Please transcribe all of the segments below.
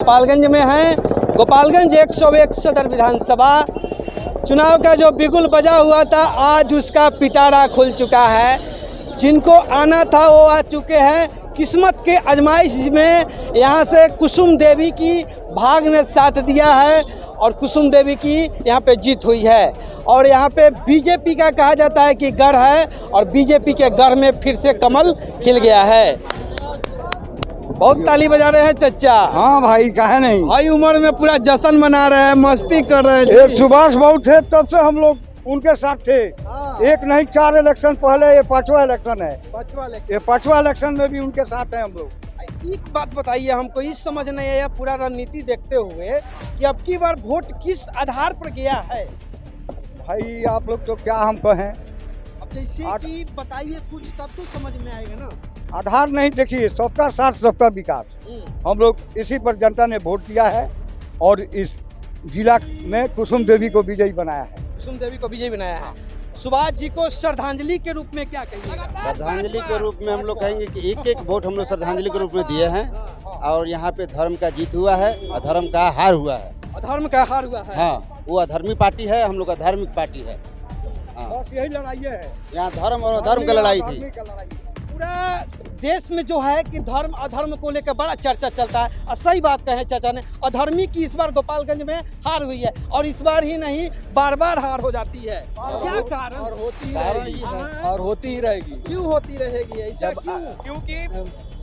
गोपालगंज में हैं। गोपालगंज 101 सदर विधानसभा चुनाव का जो बिगुल बजा हुआ था, आज उसका पिटारा खुल चुका है। जिनको आना था वो आ चुके हैं। किस्मत के आजमाइश में यहाँ से कुसुम देवी की भाग ने साथ दिया है और कुसुम देवी की यहाँ पे जीत हुई है। और यहाँ पे बीजेपी का कहा जाता है कि गढ़ है और बीजेपी के गढ़ में फिर से कमल खिल गया है। बहुत ताली बजा रहे हैं चचा। हाँ भाई, काहे नहीं भाई, उम्र में पूरा जश्न मना रहे हैं, मस्ती कर रहे हैं। एक सुभाष बाबू थे तब से हम लोग उनके साथ थे। एक नहीं 4 इलेक्शन पहले, ये 5वां इलेक्शन है। 5वां इलेक्शन, ये 5वां इलेक्शन में भी उनके साथ हैं हम लोग। एक बात बताइए, हमको इस समझ नहीं आया पूरा रणनीति देखते हुए कि अब की बार वोट किस आधार पर गया है। भाई आप लोग तो क्या हम कहें, अब जैसे कि बताइए कुछ, तब तो समझ में आएगा ना। आधार नहीं, देखिए सबका साथ सबका विकास। हम लोग इसी पर जनता ने वोट दिया है और इस जिला में कुसुम देवी को विजयी बनाया है। कुसुम देवी को विजयी बनाया है। सुभाष जी को श्रद्धांजलि के रूप में क्या कहिएगा? श्रद्धांजलि के रूप में हम लोग कहेंगे कि एक एक वोट हम लोग श्रद्धांजलि के रूप में दिए हैं और यहाँ पे धर्म का जीत हुआ है, अधर्म का हार हुआ है। अधर्म का हार हुआ है। हाँ, वो अधर्मी पार्टी है, हम लोग धार्मिक पार्टी है। हाँ, यही लड़ाई है यहाँ धर्म और अधर्म का लड़ाई थी। पूरा देश में जो है कि धर्म अधर्म को लेकर बड़ा चर्चा चलता है। और सही बात कहे चाचा ने, अधर्मी की इस बार गोपालगंज में हार हुई है और इस बार ही नहीं, बार बार हार हो जाती है। क्या कारण? और होती ही रहेगी। क्यों होती रहेगी ऐसा? क्योंकि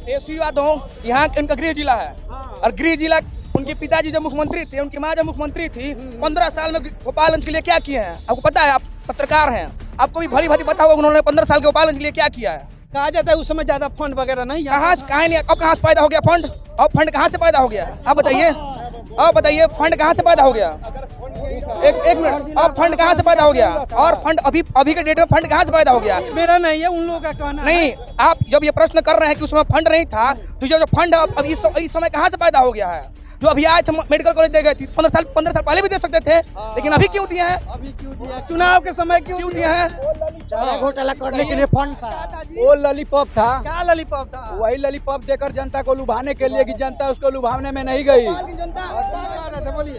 तेजस्वी यादव यहाँ इनका गृह जिला है और गृह जिला उनके पिताजी जब मुख्यमंत्री थे, उनकी माँ जब मुख्यमंत्री थी, 15 साल में गोपालगंज के लिए क्या किए हैं आपको पता है? आप पत्रकार हैं, आपको भी भली भांति पता होगा उन्होंने 15 साल के गोपालगंज के लिए क्या किया है। कहा जाता है उस समय ज्यादा फंड वगैरह नहीं, कहाँ नहीं, अब कहाँ से पैदा हो गया फंड? अब फंड कहाँ से पैदा हो गया? आप बताइए, अब बताइए फंड कहाँ से पैदा हो गया? एक मिनट, अब फंड कहाँ से पैदा हो गया? और फंड अभी के डेट में फंड कहाँ से पैदा हो गया? मेरा नहीं है, उन लोगों का कहना नहीं। आप जब ये प्रश्न कर रहे हैं कि उस समय फंड नहीं था, तो जो फंड अब इस समय कहाँ से पैदा हो गया है? जो अभी आए थे मेडिकल कॉलेज दे गए थे, 15 साल पहले भी दे सकते थे, लेकिन अभी क्यों दिए हैं? अभी क्यों दिया? चुनाव के समय क्यों दिए हैं? घोटाला करने के लिए फंड था। वो लॉलीपॉप था। क्या लॉलीपॉप था? वही लॉलीपॉप देकर जनता को लुभाने के लिए कि जनता उसको लुभावने में नहीं गई।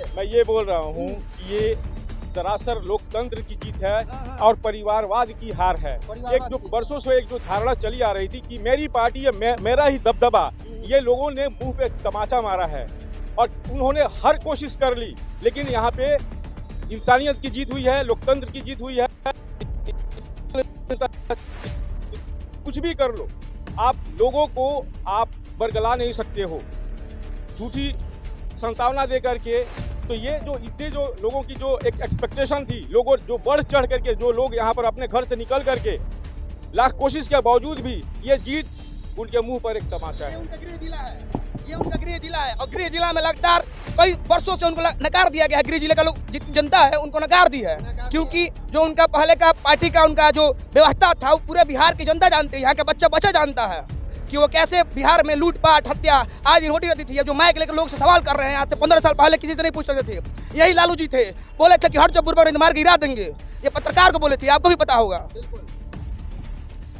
मैं ये बोल रहा हूँ कि ये सरासर लोकतंत्र की जीत है और परिवारवाद की हार है। एक जो वर्षों से एक जो धारणा चली आ रही थी कि मेरी पार्टी है, मेरा ही दबदबा, ये लोगों ने मुंह पे तमाचा मारा है और उन्होंने हर कोशिश कर ली, लेकिन यहाँ पे इंसानियत की जीत हुई है, लोकतंत्र की जीत हुई है। कुछ भी कर लो, आप लोगों को आप बरगला नहीं सकते हो झूठी संतावना दे करके। तो ये जो इतने जो लोगों की जो एक एक्सपेक्टेशन थी, लोगों जो बढ़ चढ़ करके जो लोग यहाँ पर अपने घर से निकल करके लाख कोशिश के बावजूद भी ये जीत उनके मुंह पर एक तमाचा है। ये उनका गृह जिला है और गृह जिला में लगातार कई वर्षों से उनको नकार दिया गया है। गृह जिले का लोग जनता है उनको नकार दी है, क्योंकि जो उनका पहले का पार्टी का उनका जो व्यवस्था था वो पूरे बिहार की जनता जानती है, यहाँ का बच्चा जानता है कि वो कैसे बिहार में लूटपाट हत्या आज दिन होती रहती थी। अब जो माइक लेकर लोग से सवाल कर रहे हैं, आज से 15 साल पहले किसी से नहीं पूछ सकते थे। यही लालू जी थे, बोले थे कि हट जो बुरबा मार के गिरा देंगे, ये पत्रकार को बोले थे, आपको भी पता होगा।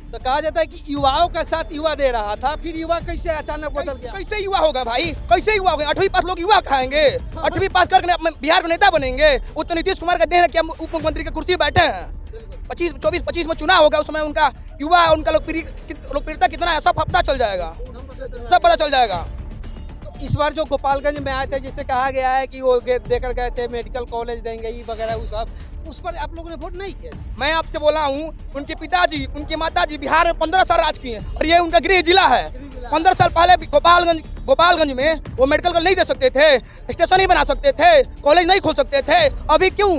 तो कहा जाता है कि युवाओं का साथ युवा दे रहा था, फिर युवा कैसे अचानक बदल गया? कैसे युवा होगा भाई? कैसे युवा होगा? 8वीं पास लोग युवा खाएंगे? 8वीं पास करके बिहार में नेता बनेंगे? वो तो नीतीश कुमार का देह है कि हम उप मुख्यमंत्री की कुर्सी बैठे हैं। 24-25 में चुनाव होगा, उस समय उनका युवा उनका लोकप्रियता कितना है सब पता चल जाएगा, सब पता चल जाएगा। इस बार जो गोपालगंज में आए थे, जिसे कहा गया है कि वो देकर गए थे मेडिकल कॉलेज देंगे ये वगैरह, वो सब, उस पर आप लोगों ने वोट नहीं किया। मैं आपसे बोला हूँ, उनके पिताजी उनके माताजी बिहार में 15 साल राज किए और ये उनका गृह जिला है। 15 साल पहले गोपालगंज में वो मेडिकल कॉलेज नहीं दे सकते थे, स्टेशन नहीं बना सकते थे, कॉलेज नहीं खोल सकते थे। अभी क्यों?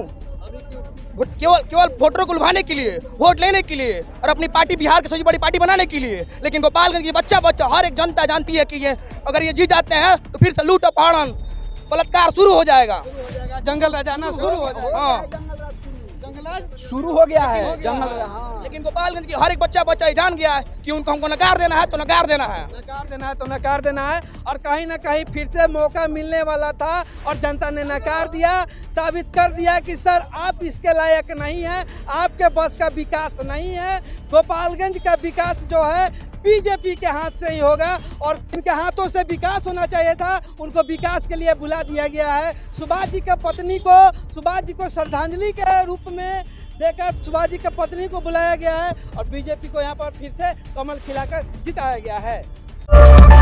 केवल वोटरों को लुभाने के लिए, वोट लेने के लिए और अपनी पार्टी बिहार की सबसे बड़ी पार्टी बनाने के लिए। लेकिन गोपालगंज की बच्चा हर एक जनता जानती है कि ये अगर ये जीत जाते हैं तो फिर से लूट अपहरण बलात्कार शुरू हो जाएगा, जंगल राजाना शुरू हो जाएगा। हाँ, शुरू हो गया है जंगल। लेकिन गोपालगंज की हर एक बच्चा जान गया है कि उनको हमको नकार देना है तो नकार देना है, तो नकार देना है। और कहीं ना कहीं फिर से मौका मिलने वाला था और जनता ने नकार दिया, साबित कर दिया कि सर आप इसके लायक नहीं हैं, आपके बस का विकास नहीं है। गोपालगंज का विकास जो है बीजेपी के हाथ से ही होगा और इनके हाथों से विकास होना चाहिए था, उनको विकास के लिए बुला दिया गया है। सुभाष जी की श्रद्धांजलि के रूप में देकर सुभाष जी की पत्नी को बुलाया गया है और बीजेपी को यहाँ पर फिर से कमल खिलाकर जिताया गया है।